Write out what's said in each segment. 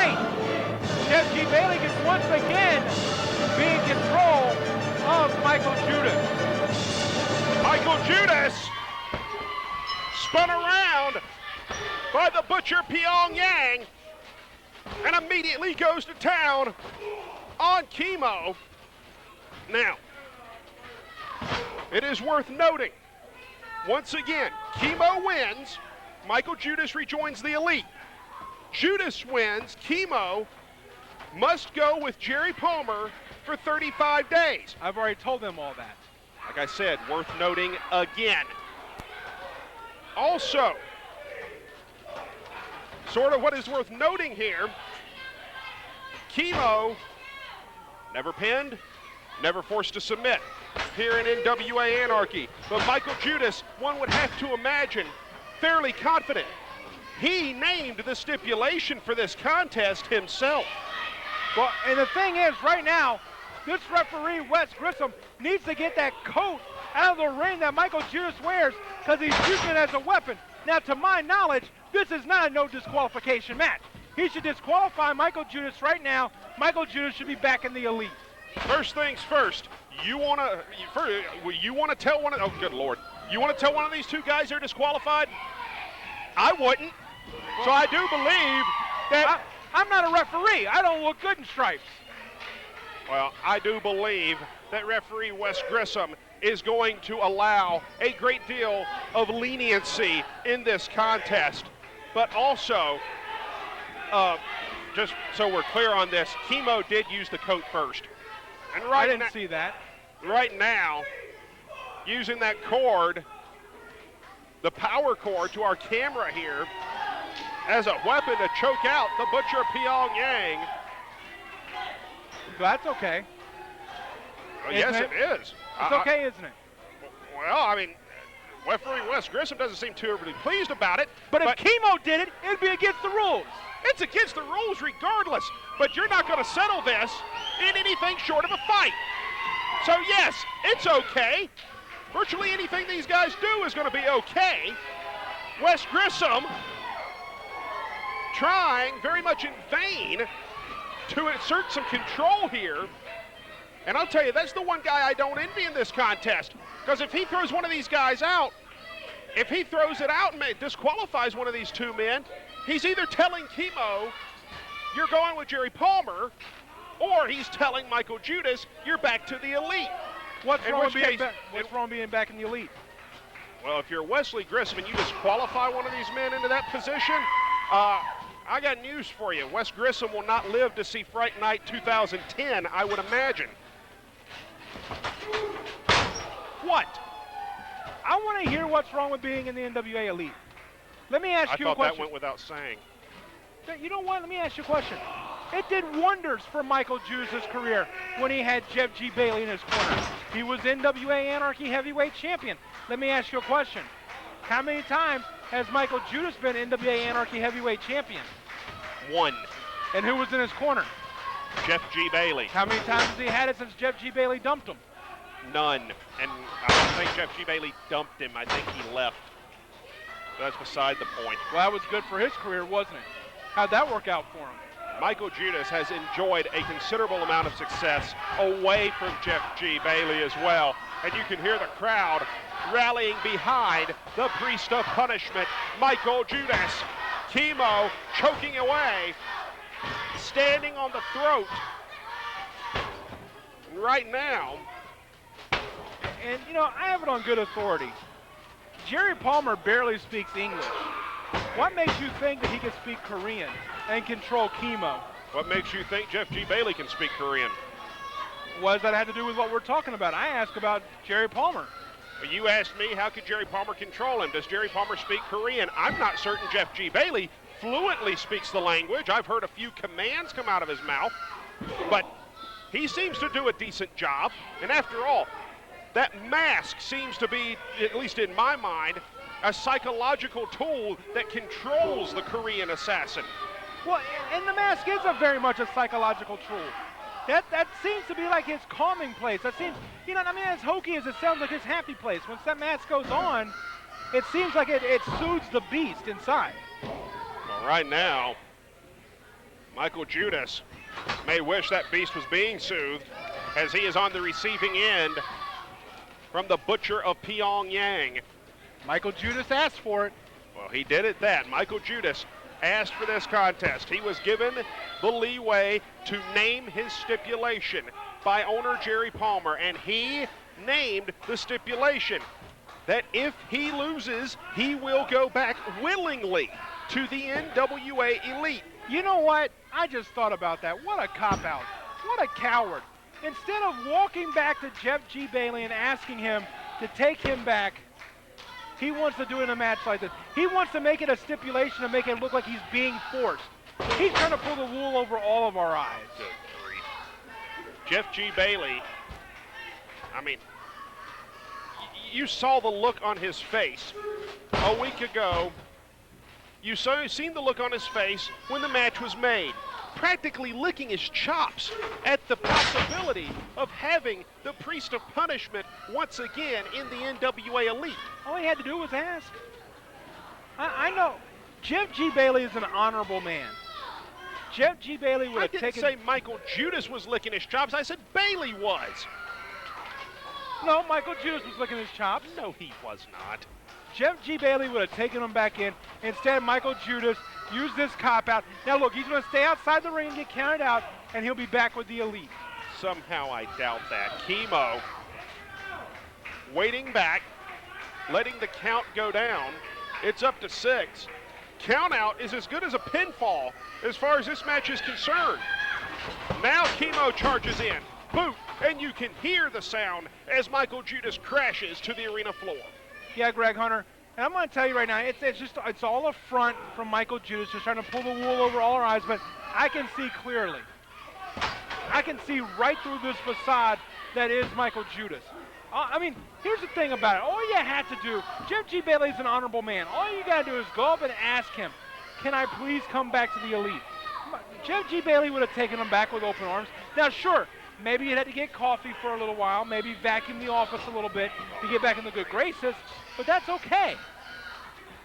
right. Jeff G. Bailey can once again be in control of Mikael Judas. Mikael Judas spun around by the Butcher Pyongyang and immediately goes to town on Kimo. Now, it is worth noting, once again, Kimo wins, Mikael Judas rejoins the Elite. Judas wins, Kimo must go with Jerry Palmer for 35 days. I've already told them all that. Like I said, worth noting again. Also, sort of what is worth noting here, Kimo never pinned, never forced to submit here in NWA Anarchy. But Mikael Judas, one would have to imagine, fairly confident. He named the stipulation for this contest himself. Well, and the thing is, right now, this referee, Wes Grisson, needs to get that coat out of the ring that Mikael Judas wears because he's using it as a weapon. Now, to my knowledge, this is not a no disqualification match. He should disqualify Mikael Judas right now. Mikael Judas should be back in the Elite. First things first, you want to tell one of, oh good Lord, you want to tell one of these two guys they're disqualified? I wouldn't. So I do believe that I'm not a referee. I don't look good in stripes. Well, I do believe that referee Wes Grisson is going to allow a great deal of leniency in this contest. But also, just so we're clear on this, Kimo did use the coat first. And I didn't see that. Right now, using that cord, the power cord to our camera here, as a weapon to choke out the Butcher Pyongyang. That's okay. Well, yes, it is. It's okay, isn't it? Well, I mean, referee Wes Grissom doesn't seem too overly pleased about it. But if Kimo did it, it'd be against the rules. It's against the rules regardless. But you're not going to settle this in anything short of a fight. So, yes, it's okay. Virtually anything these guys do is going to be okay. Wes Grissom trying very much in vain to assert some control here. And I'll tell you, that's the one guy I don't envy in this contest. Because if he throws one of these guys out, if he throws it out and disqualifies one of these two men, he's either telling Kimo, you're going with Jerry Palmer, or he's telling Mikael Judas, you're back to the Elite. What's wrong being back in the Elite? Well, if you're Wesley Grissom and you disqualify one of these men into that position, I got news for you. Wes Grissom will not live to see Fright Night 2010, I would imagine. What? I want to hear what's wrong with being in the NWA Elite. Let me ask you a question. I thought that went without saying. You know what? Let me ask you a question. It did wonders for Mikael Judas' career when he had Jeff G. Bailey in his corner. He was NWA Anarchy Heavyweight Champion. Let me ask you a question. How many times has Mikael Judas been NWA Anarchy Heavyweight Champion? One. And who was in his corner? Jeff G. Bailey. How many times has he had it since Jeff G. Bailey dumped him? None. And I don't think Jeff G. Bailey dumped him. I think he left. So that's beside the point. Well, that was good for his career, wasn't it? How'd that work out for him? Mikael Judas has enjoyed a considerable amount of success away from Jeff G. Bailey as well. And you can hear the crowd rallying behind the priest of punishment, Mikael Judas. Kimo choking away, standing on the throat right now. And, you know, I have it on good authority. Jerry Palmer barely speaks English. What makes you think that he can speak Korean and control Kimo? What makes you think Jeff G. Bailey can speak Korean? What does that have to do with what we're talking about? I asked about Jerry Palmer. Well, you asked me, how could Jerry Palmer control him? Does Jerry Palmer speak Korean? I'm not certain Jeff G. Bailey fluently speaks the language. I've heard a few commands come out of his mouth, but he seems to do a decent job. And after all, that mask seems to be, at least in my mind, a psychological tool that controls the Korean assassin. Well, and the mask is very much a psychological tool. That seems to be like his calming place. That seems, you know, I mean, as hokey as it sounds, like his happy place. Once that mask goes on, it seems like it soothes the beast inside. Well, right now, Michael Judas may wish that beast was being soothed, as he is on the receiving end from the Butcher of Pyongyang. Michael Judas asked for it. Well, he did it that. Michael Judas asked for this contest. He was given the leeway to name his stipulation by owner Jerry Palmer, and he named the stipulation that if he loses, he will go back willingly to the NWA Elite. You know what? I just thought about that. What a cop-out. What a coward. Instead of walking back to Jeff G. Bailey and asking him to take him back, he wants to do it in a match like this. He wants to make it a stipulation to make it look like he's being forced. He's trying to pull the wool over all of our eyes. Good grief. Jeff G. Bailey, I mean, you saw the look on his face a week ago. You seen the look on his face when the match was made, practically licking his chops at the possibility of having the Priest of Punishment once again in the NWA Elite. All he had to do was ask. I know. Jeff G. Bailey is an honorable man. Jeff G. Bailey would have taken... I didn't say Michael Judas was licking his chops. I said Bailey was. No, Michael Judas was licking his chops. No, he was not. Jeff G. Bailey would have taken him back in. Instead, Michael Judas used this cop-out. Now, look, he's going to stay outside the ring and get counted out, and he'll be back with the Elite. Somehow I doubt that. Kimo waiting back, letting the count go down. It's up to 6. Count out is as good as a pinfall as far as this match is concerned. Now Kimo charges in. Boot, and you can hear the sound as Michael Judas crashes to the arena floor. Yeah, Greg Hunter, and I'm going to tell you right now, it's all a front from Michael Judas, just trying to pull the wool over all our eyes, but I can see clearly. I can see right through this facade that is Michael Judas. I mean, here's the thing about it. All you have to do, Jeff G. Bailey's an honorable man. All you got to do is go up and ask him, can I please come back to the Elite? Jeff G. Bailey would have taken him back with open arms. Now, sure, maybe you had to get coffee for a little while, maybe vacuum the office a little bit to get back in the good graces, but that's okay.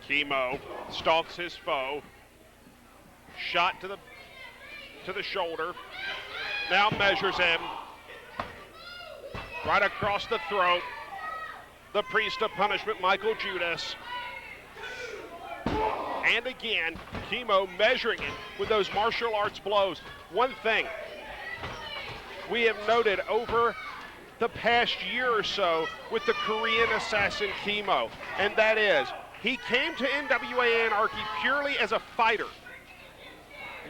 Kimo stalks his foe. Shot to the shoulder. Now measures him. Right across the throat. The Priest of Punishment, Michael Judas. And again, Kimo measuring it with those martial arts blows. One thing we have noted over the past year or so with the Korean assassin Kimo, and that is he came to NWA Anarchy purely as a fighter.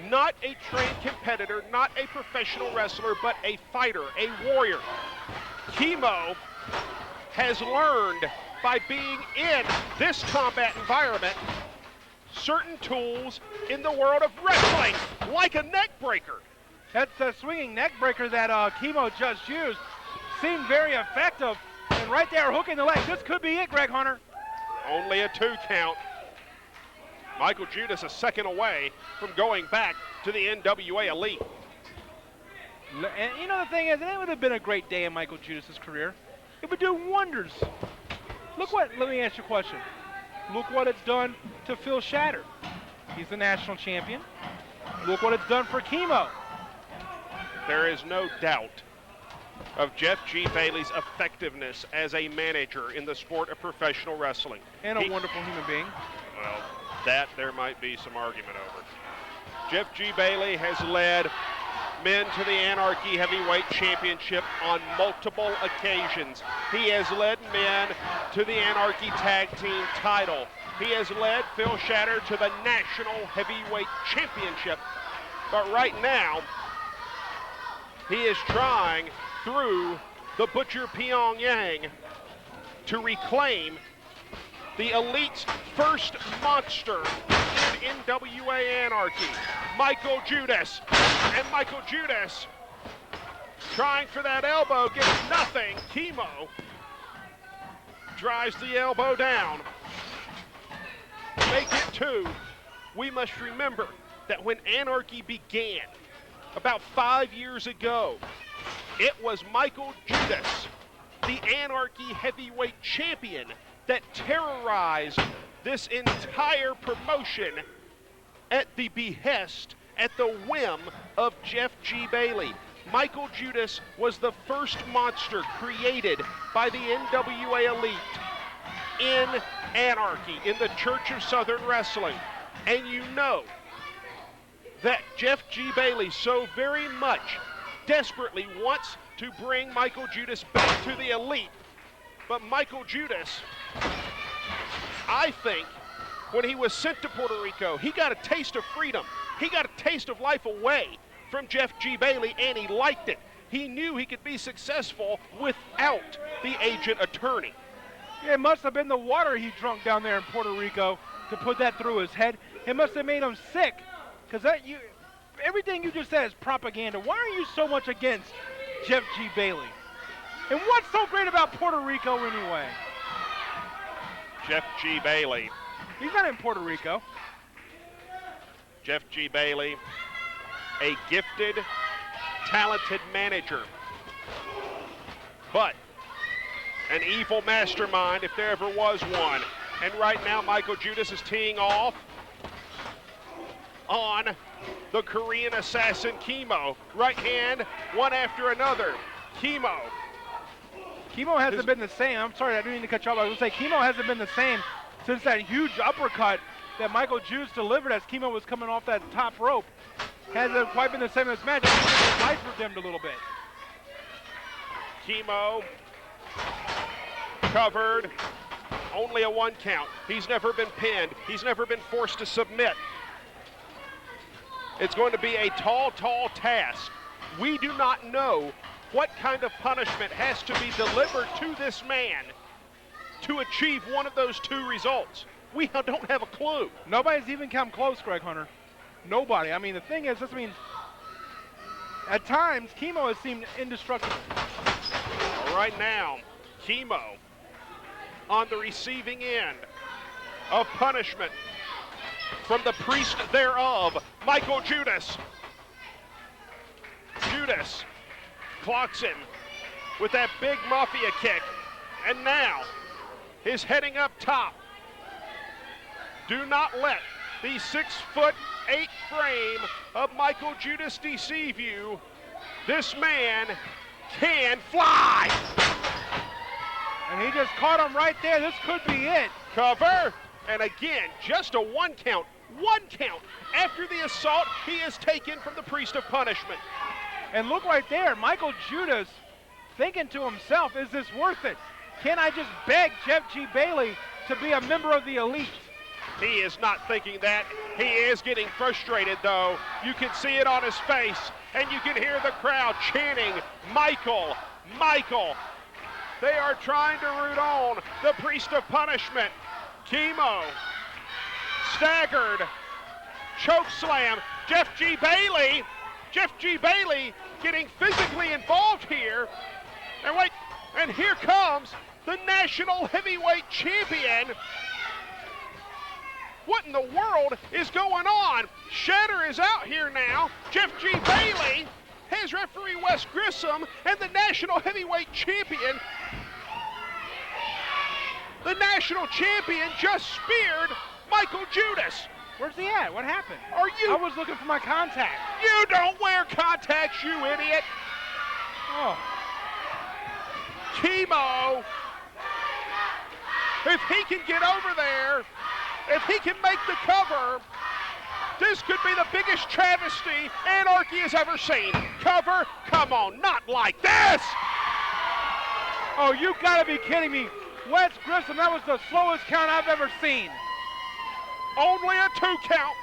Not a trained competitor, not a professional wrestler, but a fighter, a warrior. Kimo has learned by being in this combat environment certain tools in the world of wrestling, like a neck breaker. That's the swinging neck breaker that Kimo just used. Seemed very effective, and right there hooking the leg. This could be it, Greg Hunter. Only a 2 count. Michael Judas a second away from going back to the NWA Elite. And you know the thing is, it would have been a great day in Michael Judas's career. It would do wonders. Let me ask you a question. Look what it's done to Phil Shatter. He's the national champion. Look what it's done for Kimo. There is no doubt of Jeff G. Bailey's effectiveness as a manager in the sport of professional wrestling. And a wonderful human being. Well, that there might be some argument over. Jeff G. Bailey has led men to the Anarchy Heavyweight Championship on multiple occasions. He has led men to the Anarchy Tag Team title. He has led Phil Shatter to the National Heavyweight Championship. But right now, he is trying through the Butcher Pyongyang to reclaim the Elite's first monster in NWA Anarchy, Michael Judas. And Michael Judas trying for that elbow, gets nothing. Kimo drives the elbow down. Make it 2. We must remember that when Anarchy began, about 5 years ago, it was Michael Judas, the Anarchy Heavyweight Champion, that terrorized this entire promotion at the behest at the whim of Jeff G. Bailey. Mikael Judas was the first monster created by the NWA Elite in Anarchy, in the Church of Southern Wrestling. And you know that Jeff G. Bailey so very much desperately wants to bring Mikael Judas back to the Elite. But Mikael Judas, I think, when he was sent to Puerto Rico, he got a taste of freedom. He got a taste of life away from Jeff G. Bailey, and he liked it. He knew he could be successful without the agent attorney. Yeah, it must have been the water he drunk down there in Puerto Rico to put that through his head. It must have made him sick, because everything you just said is propaganda. Why are you so much against Jeff G. Bailey? And what's so great about Puerto Rico anyway? Jeff G. Bailey. He's not in Puerto Rico. Jeff G. Bailey, a gifted, talented manager, but an evil mastermind if there ever was one. And right now, Mikael Judas is teeing off on the Korean assassin Kimo. Right hand, one after another. Kimo hasn't been the same. I'm sorry, I didn't mean to cut you off. I was going to say, Kimo hasn't been the same since that huge uppercut that Mikael Judas delivered as Kimo was coming off that top rope. Hasn't quite been the same in this match. His life redemmed a little bit. Kimo covered, only a 1 count. He's never been pinned. He's never been forced to submit. It's going to be a tall, tall task. We do not know what kind of punishment has to be delivered to this man to achieve one of those two results. We don't have a clue. Nobody's even come close, Greg Hunter. Nobody. I mean, the thing is, this means at times, Kimo has seemed indestructible. Right now, Kimo on the receiving end of punishment from the priest thereof, Mikael Judas. Judas clocks in with that big mafia kick, and now is heading up top. Do not let the 6'8" frame of Mikael Judas deceive you. This man can fly. And he just caught him right there. This could be it. Cover, and again, just a 1 count. 1 count. After the assault, he is taken from the priest of punishment. And look right there, Mikael Judas thinking to himself, is this worth it? Can I just beg Jeff G. Bailey to be a member of the Elite? He is not thinking that. He is getting frustrated, though. You can see it on his face, and you can hear the crowd chanting, Mikael, Mikael. They are trying to root on the priest of punishment. Kimo, staggered, choke slam. Jeff G. Bailey getting physically involved here. And wait, and here comes the national heavyweight champion. What in the world is going on? Shatter is out here now. Jeff G. Bailey has referee Wes Grisson, and the national heavyweight champion, just speared Mikael Judas. Where's he at? What happened? I was looking for my contact. You don't wear contacts, you idiot. Oh. Kimo, if he can get over there, if he can make the cover, this could be the biggest travesty Anarchy has ever seen. Cover? Come on, not like this! Oh, you gotta be kidding me. Wes Grisson, that was the slowest count I've ever seen. Only a 2 count,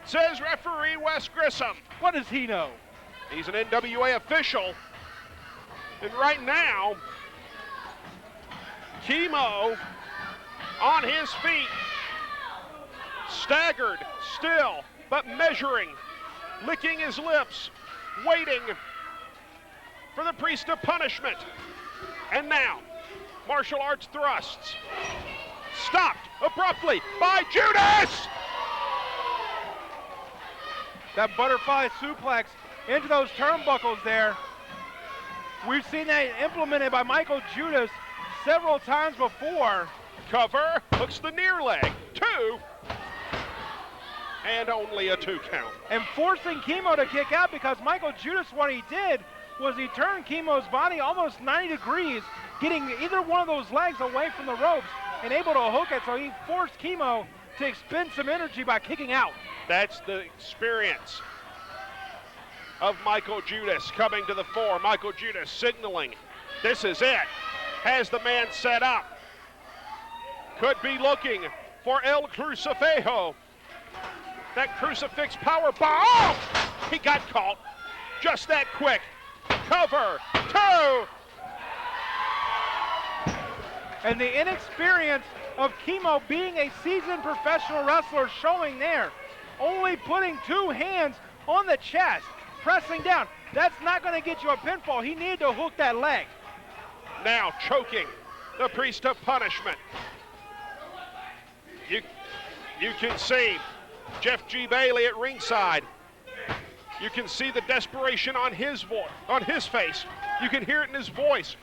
says referee Wes Grisson. What does he know? He's an NWA official. And right now, Kimo on his feet, staggered still, but measuring, licking his lips, waiting for the priest of punishment. And now, martial arts thrusts, stopped abruptly by Judas! That butterfly suplex into those turnbuckles there. We've seen that implemented by Mikael Judas several times before. Cover, hooks the near leg, 2. and only a 2 count. And forcing Kimo to kick out, because Michael Judas, what he did was he turned Kimo's body almost 90 degrees, getting either one of those legs away from the ropes and able to hook it, so he forced Kimo to expend some energy by kicking out. That's the experience of Michael Judas coming to the fore. Michael Judas signaling, this is it. Has the man set up. Could be looking for El Crucifixo. That crucifix power bomb. Oh! He got caught just that quick. Cover, 2. And the inexperience of Kimo, being a seasoned professional wrestler, showing there. Only putting 2 hands on the chest, pressing down. That's not going to get you a pinfall. He needed to hook that leg. Now choking the priest of punishment. You can see Jeff G. Bailey at ringside. You can see the desperation on his face. You can hear it in his voice.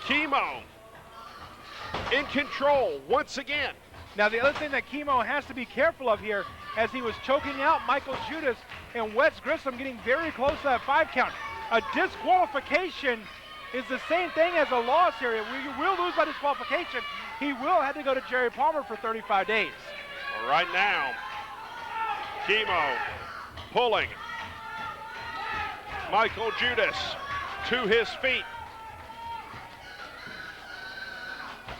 Kimo in control once again. Now the other thing that Kimo has to be careful of here, as he was choking out Michael Judas and Wes Grissom getting very close to that 5 count. A disqualification is the same thing as a loss here. You will lose by disqualification. He will have to go to Jerry Palmer for 35 days. All right now, Kimo pulling Michael Judas to his feet.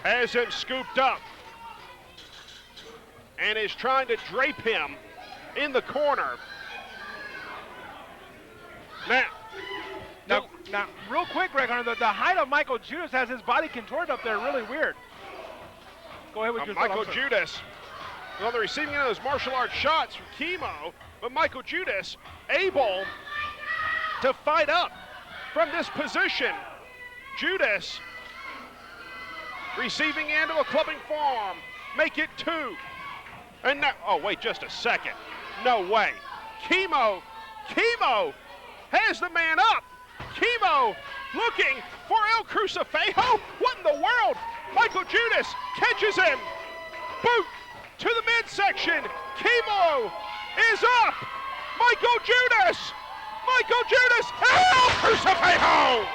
Has him scooped up and is trying to drape him in the corner. Now, real quick, Greg Hunter, the height of Michael Judas has his body contorted up there really weird. Go ahead with your thought. Michael Judas on the receiving end of those martial arts shots from Kimo, but Michael Judas able to fight up from this position. Judas receiving end of a clubbing forearm, make it 2. And now, oh wait, just a second. No way. Kimo has the man up. Kimo looking for El Crucifixo. What in the world? Michael Judas catches him. Boot to the midsection. Kimo is up. Michael Judas. El Crucifixo.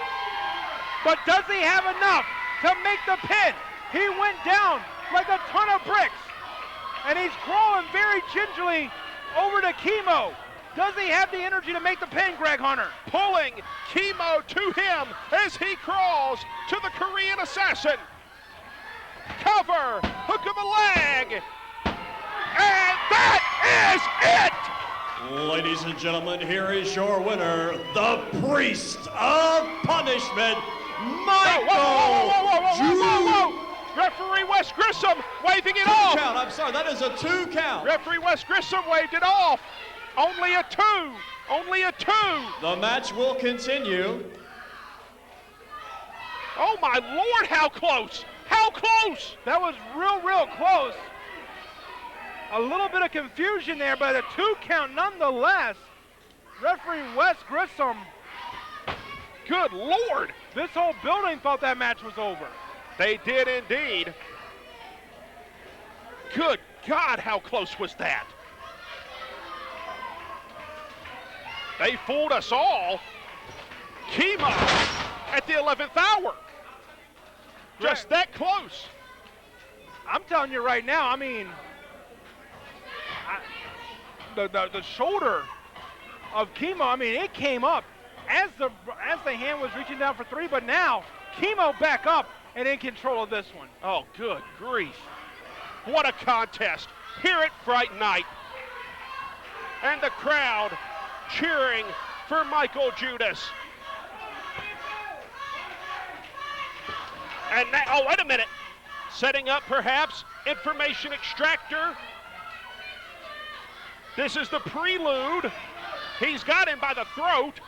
But does he have enough to make the pin? He went down like a ton of bricks. And he's crawling very gingerly over to Kimo. Does he have the energy to make the pin, Greg Hunter? Pulling Kimo to him as he crawls to the Korean Assassin. Cover, hook of a leg. And that is it! Ladies and gentlemen, here is your winner, the Priest of Punishment, Michael Judas. Referee Wes Grissom waving it off. 2 count, I'm sorry, that is a 2 count. Referee Wes Grissom waved it off. Only a 2. The match will continue. Oh my Lord, how close. That was real close. A little bit of confusion there, but a 2 count nonetheless. Referee Wes Grissom. Good Lord. This whole building thought that match was over. They did indeed. Good God, how close was that? They fooled us all. Kimo at the 11th hour. Just that close. I'm telling you right now, I mean, the shoulder of Kimo, I mean, it came up as the hand was reaching down for 3, but now Kimo back up and in control of this one. Oh, good grief. What a contest here at Fright Night. And the crowd cheering for Michael Judas. And now, oh, wait a minute. Setting up perhaps information extractor. This is the prelude. He's got him by the throat.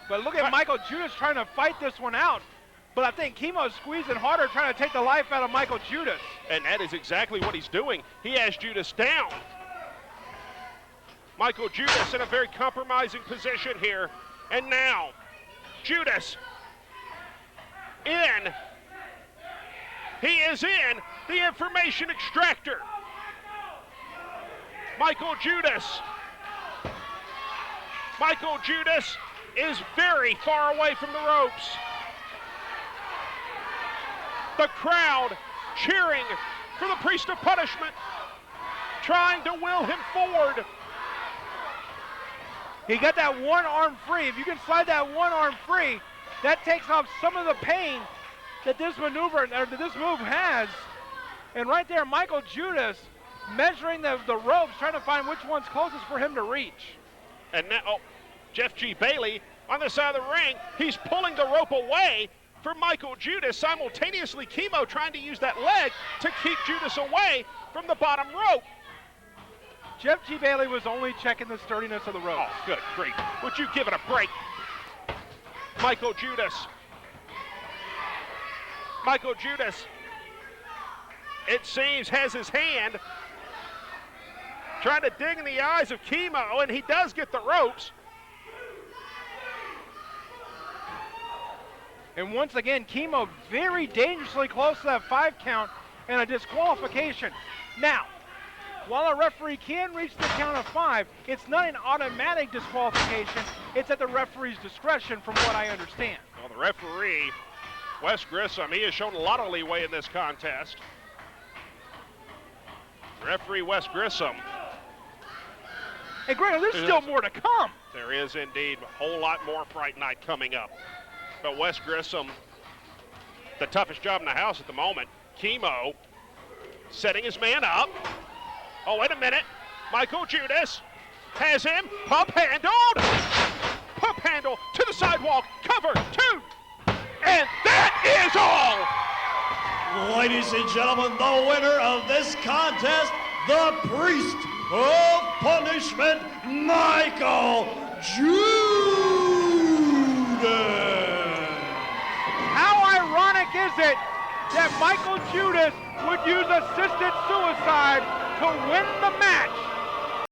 But look at Michael Judas trying to fight this one out. But I think Kimo's squeezing harder, trying to take the life out of Michael Judas. And that is exactly what he's doing. He has Judas down. Michael Judas in a very compromising position here. And now, Judas in. He is in the information extractor. Mikael Judas. Mikael Judas is very far away from the ropes. The crowd cheering for the Priest of Punishment, trying to will him forward. He got that one arm free. If you can slide that one arm free, that takes off some of the pain that this maneuver, or that this move has. And right there, Mikael Judas measuring the ropes, trying to find which one's closest for him to reach. And now, Jeff G. Bailey on the side of the ring, he's pulling the rope away from Mikael Judas, simultaneously Kimo trying to use that leg to keep Judas away from the bottom rope. Jeff G. Bailey was only checking the sturdiness of the rope. Oh, good grief. Would you give it a break? Mikael Judas. Mikael Judas, it seems, has his hand trying to dig in the eyes of Kimo, and he does get the ropes. And once again, Kimo very dangerously close to that 5 count and a disqualification. Now, while a referee can reach the count of 5, it's not an automatic disqualification. It's at the referee's discretion, from what I understand. Well, the referee, Wes Grisson, he has shown a lot of leeway in this contest. Referee Wes Grisson. And Greg, there's still more to come. There is indeed a whole lot more Fright Night coming up. But Wes Grissom, the toughest job in the house at the moment. Kimo setting his man up. Oh, wait a minute. Mikael Judas has him pump handled. Pump handle to the sidewalk. Cover 2. And that is all. Ladies and gentlemen, the winner of this contest, the Priest of Punishment, Mikael Judas. How ironic is it that Mikael Judas would use assisted suicide to win the match?